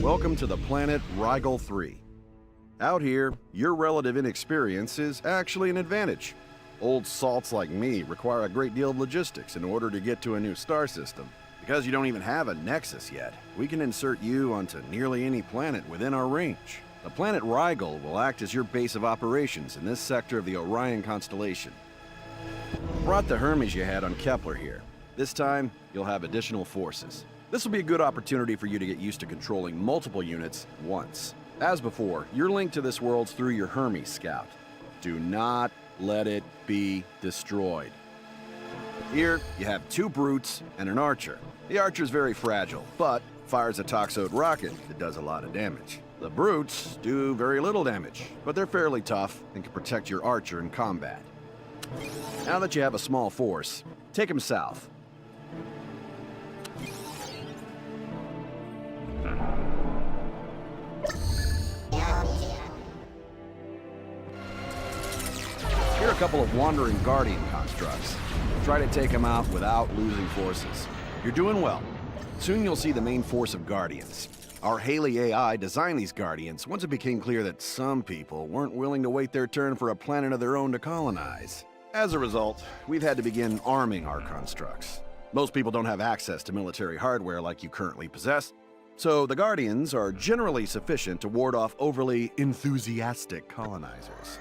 Welcome to the planet Rigel 3. Out here, your relative inexperience is actually an advantage. Old salts like me require a great deal of logistics in order to get to a new star system. Because you don't even have a nexus yet, we can insert you onto nearly any planet within our range. The planet Rigel will act as your base of operations in this sector of the Orion constellation. Brought the Hermes you had on Kepler here. This time, you'll have additional forces. This will be a good opportunity for you to get used to controlling multiple units once. As before, you're linked to this world through your Hermes scout. Do not let it be destroyed. Here, you have 2 brutes and an archer. The archer's very fragile, but fires a toxoid rocket that does a lot of damage. The brutes do very little damage, but they're fairly tough and can protect your archer in combat. Now that you have a small force, take him south. Here are a couple of wandering Guardian constructs. Try to take them out without losing forces. You're doing well. Soon you'll see the main force of Guardians. Our Haley AI designed these Guardians once it became clear that some people weren't willing to wait their turn for a planet of their own to colonize. As a result, we've had to begin arming our constructs. Most people don't have access to military hardware like you currently possess, so the Guardians are generally sufficient to ward off overly enthusiastic colonizers.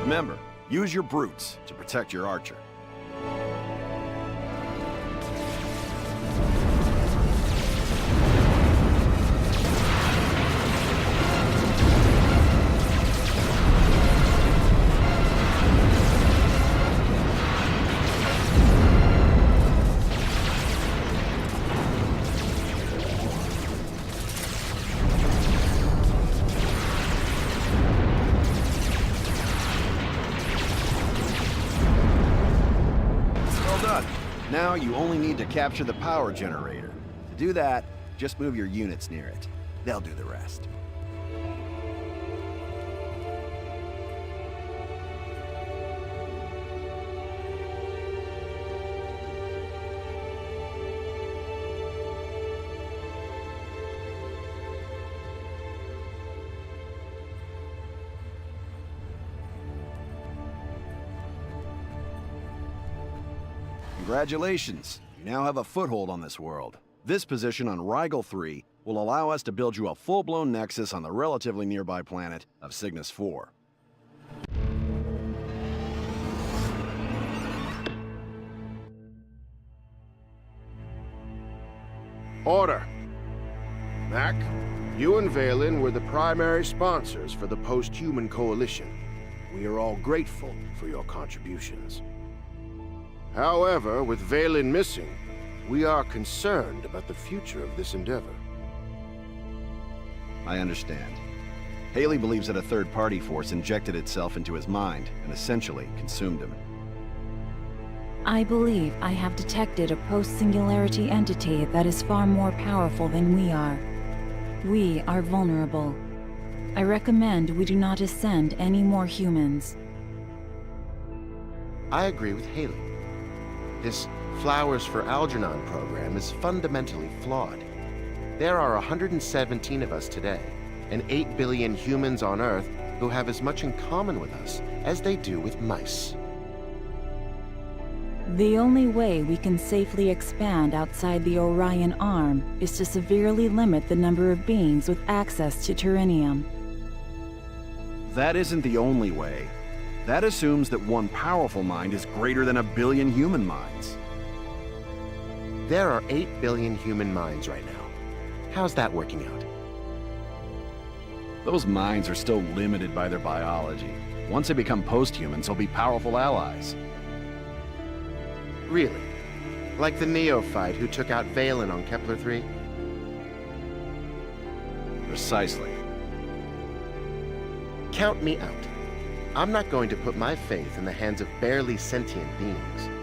Remember, use your brutes to protect your archer. Now you only need to capture the power generator. To do that, just move your units near it. They'll do the rest. Congratulations, you now have a foothold on this world. This position on Rigel 3 will allow us to build you a full-blown nexus on the relatively nearby planet of Cygnus 4. Order. Mac, you and Valen were the primary sponsors for the Post-Human Coalition. We are all grateful for your contributions. However, with Valen missing, we are concerned about the future of this endeavor. I understand. Haley believes that a third-party force injected itself into his mind and essentially consumed him. I believe I have detected a post-singularity entity that is far more powerful than we are. We are vulnerable. I recommend we do not ascend any more humans. I agree with Haley. This Flowers for Algernon program is fundamentally flawed. There are 117 of us today, and 8 billion humans on Earth who have as much in common with us as they do with mice. The only way we can safely expand outside the Orion Arm is to severely limit the number of beings with access to Turinium. That isn't the only way. That assumes that one powerful mind is greater than 1 billion human minds. There are 8 billion human minds right now. How's that working out? Those minds are still limited by their biology. Once they become post-humans, they'll be powerful allies. Really? Like the neophyte who took out Valen on Kepler 3? Precisely. Count me out. I'm not going to put my faith in the hands of barely sentient beings.